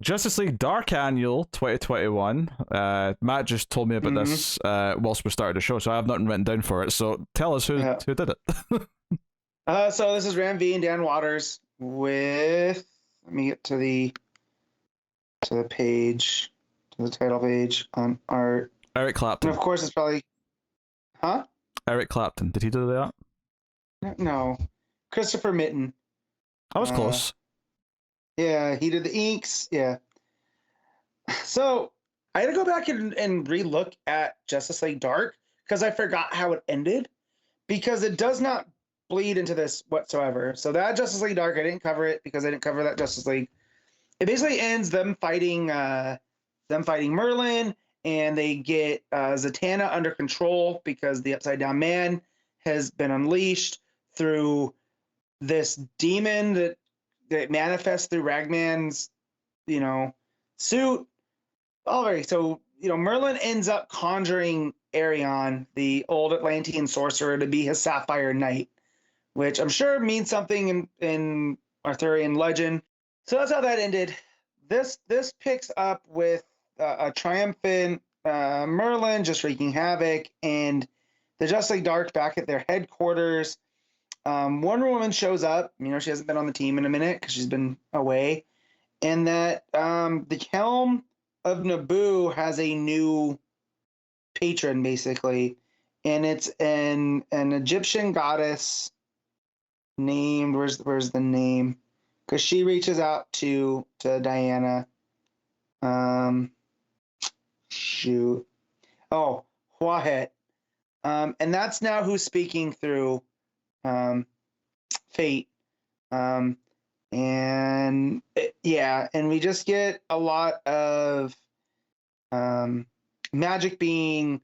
Justice League Dark Annual 2021. Matt just told me about this whilst we started the show, so I have nothing written down for it. So tell us who did it. So this is Ram V and Dan Waters with. Let me get to the page, to the title page on art. Eric Clapton. And of course, it's probably. Huh? Eric Clapton. Did he do that? No. Christopher Mitten. I was close. Yeah, he did the inks. Yeah. So I had to go back and relook at Justice League Dark because I forgot how it ended, because it does not bleed into this whatsoever. So that Justice League Dark, I didn't cover it because I didn't cover that Justice League. It basically ends them fighting Merlin, and they get Zatanna under control because the Upside Down Man has been unleashed through this demon that manifests through Ragman's, suit. So, Merlin ends up conjuring Arion, the old Atlantean sorcerer, to be his Sapphire Knight, which I'm sure means something in Arthurian legend. So that's how that ended. This picks up with a triumphant Merlin just wreaking havoc, and the Justice League Dark back at their headquarters. Wonder Woman shows up. She hasn't been on the team in a minute because she's been away. And that the helm of Naboo has a new patron, basically. And it's an Egyptian goddess named, where's the name? Because she reaches out to Diana. Shoot. Oh, Huahet. And that's now who's speaking through Fate. And we just get a lot of magic being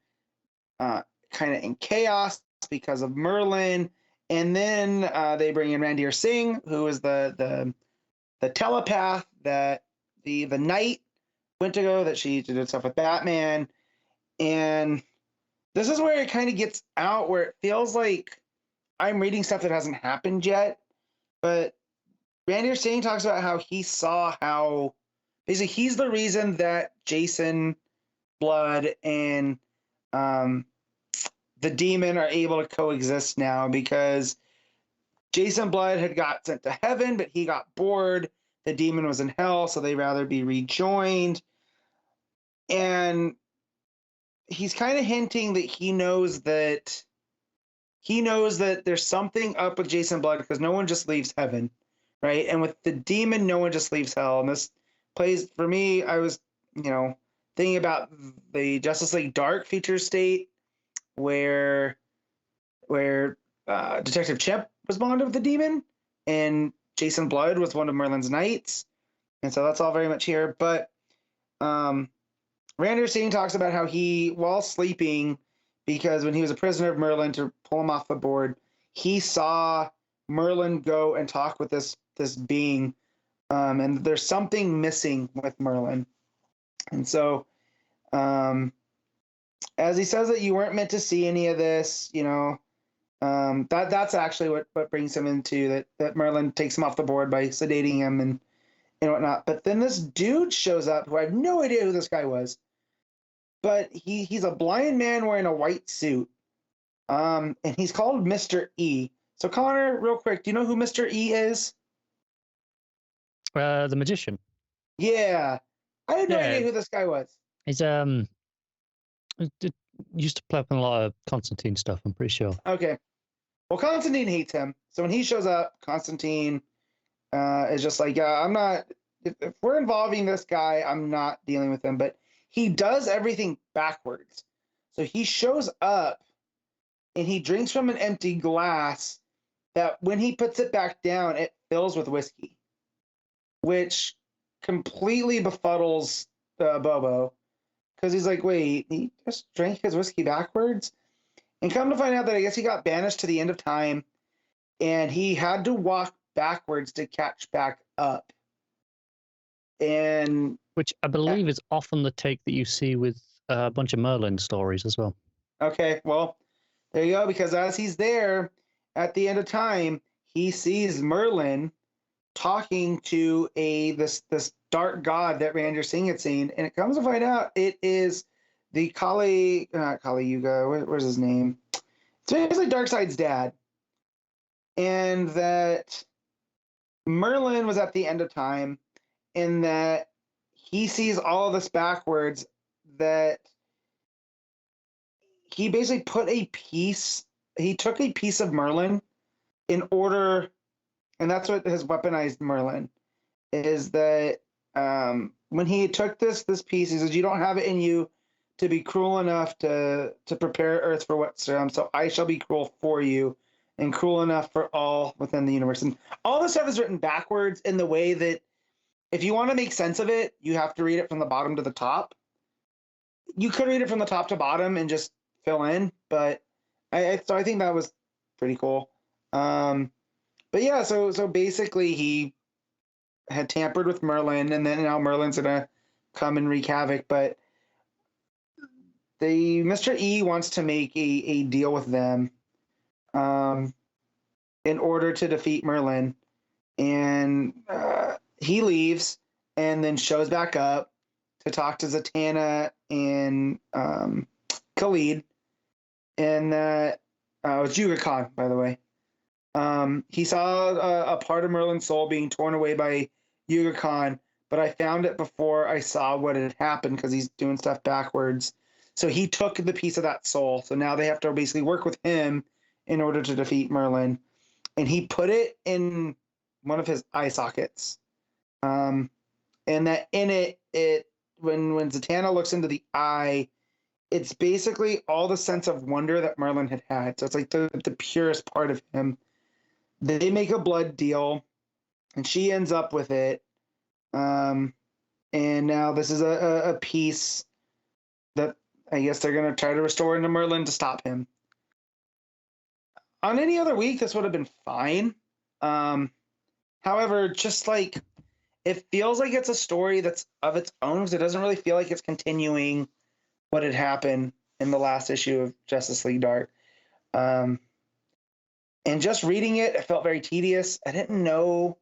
kind of in chaos because of Merlin. And then they bring in Randir Singh, who is the telepath that the Knight went to go, that she did stuff with Batman. And this is where it kind of gets out, where it feels like I'm reading stuff that hasn't happened yet. But Randir Singh talks about how he saw how basically he's the reason that Jason Blood and the demon are able to coexist now, because Jason Blood had got sent to heaven, but he got bored. The demon was in hell, so they'd rather be rejoined. And he's kind of hinting that he knows that there's something up with Jason Blood, because no one just leaves heaven, right? And with the demon, no one just leaves hell. And this plays, for me, I was, thinking about the Justice League Dark future state where Detective Chimp was bonded with the demon, and Jason Blood was one of Merlin's knights. And so that's all very much here. But Randir Singh talks about how he, while sleeping, because when he was a prisoner of Merlin, to pull him off the board, he saw Merlin go and talk with this being, and there's something missing with Merlin. And so, as he says that you weren't meant to see any of this, that's actually what brings him into that Merlin takes him off the board by sedating him and whatnot. But then this dude shows up who I have no idea who this guy was. But he's a blind man wearing a white suit. And he's called Mr. E. So Connor, real quick, do you know who Mr. E is? The magician. Yeah. I had no idea who this guy was. He's used to play up in a lot of Constantine stuff, I'm pretty sure. Okay. Well, Constantine hates him. So when he shows up, Constantine is just like, I'm not, if we're involving this guy, I'm not dealing with him. But he does everything backwards. So he shows up and he drinks from an empty glass that when he puts it back down, it fills with whiskey, which completely befuddles Bobo, because he's like, wait, he just drank his whiskey backwards? And come to find out that I guess he got banished to the end of time, and he had to walk backwards to catch back up. And which I believe is often the take that you see with a bunch of Merlin stories as well. Okay, well, there you go, because as he's there at the end of time, he sees Merlin talking to this dark god that Randy's Singh had seen, and it comes to find out it is the Kali Yuga. Where's his name? It's basically Darkseid's dad, and that Merlin was at the end of time, and that he sees all of this backwards. That he basically he took a piece of Merlin in order, and that's what has weaponized Merlin, is that when he took this piece, he says, you don't have it in you to be cruel enough to prepare Earth for what's to come, so I shall be cruel for you, and cruel enough for all within the universe. And all this stuff is written backwards in the way that if you want to make sense of it, you have to read it from the bottom to the top. You could read it from the top to bottom and just fill in, but I think that was pretty cool. But yeah, so basically he had tampered with Merlin, and then now Merlin's gonna come and wreak havoc. But Mr. E wants to make a deal with them in order to defeat Merlin, and he leaves and then shows back up to talk to Zatanna and Khalid, and that was Yuga Khan, by the way. He saw a part of Merlin's soul being torn away by Yuga Khan, but I found it before I saw what had happened because he's doing stuff backwards. So he took the piece of that soul. So now they have to basically work with him in order to defeat Merlin. And he put it in one of his eye sockets. And that in it when Zatanna looks into the eye, it's basically all the sense of wonder that Merlin had had. So it's like the purest part of him. They make a blood deal, and she ends up with it. And now this is a piece that I guess they're going to try to restore into Merlin to stop him. On any other week, this would have been fine. However, just like it feels like it's a story that's of its own, because it doesn't really feel like it's continuing what had happened in the last issue of Justice League Dark. And just reading it, it felt very tedious. I didn't know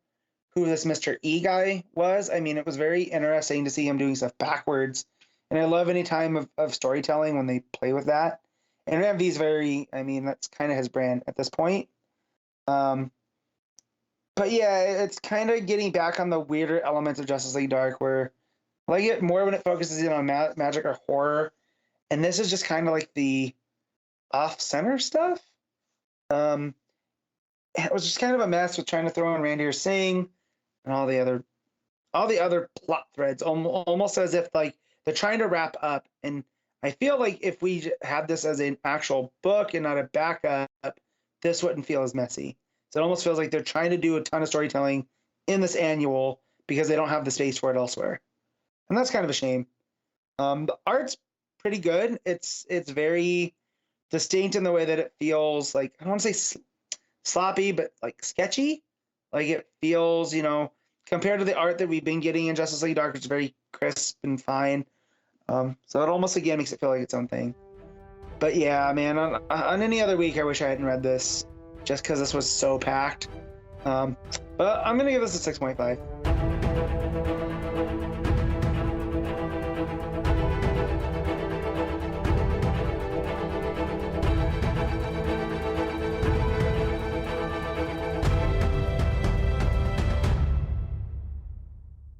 who this Mr. E guy was. I mean, it was very interesting to see him doing stuff backwards. And I love any time of storytelling when they play with that. And MV's that's kind of his brand at this point. But yeah, it's kind of getting back on the weirder elements of Justice League Dark, where I like it more when it focuses in on magic or horror. And this is just kind of like the off-center stuff. It was just kind of a mess with trying to throw in Randy Singh and all the other plot threads, almost as if like they're trying to wrap up. And I feel like if we had this as an actual book and not a backup, this wouldn't feel as messy. So it almost feels like they're trying to do a ton of storytelling in this annual because they don't have the space for it elsewhere. And that's kind of a shame. The art's pretty good. It's very distinct in the way that it feels like, I don't want to say sloppy, but like sketchy. Like it feels, compared to the art that we've been getting in Justice League Dark, it's very crisp and fine. So it almost again makes it feel like its own thing. But yeah, man, on any other week, I wish I hadn't read this just because this was so packed. But I'm going to give this a 6.5.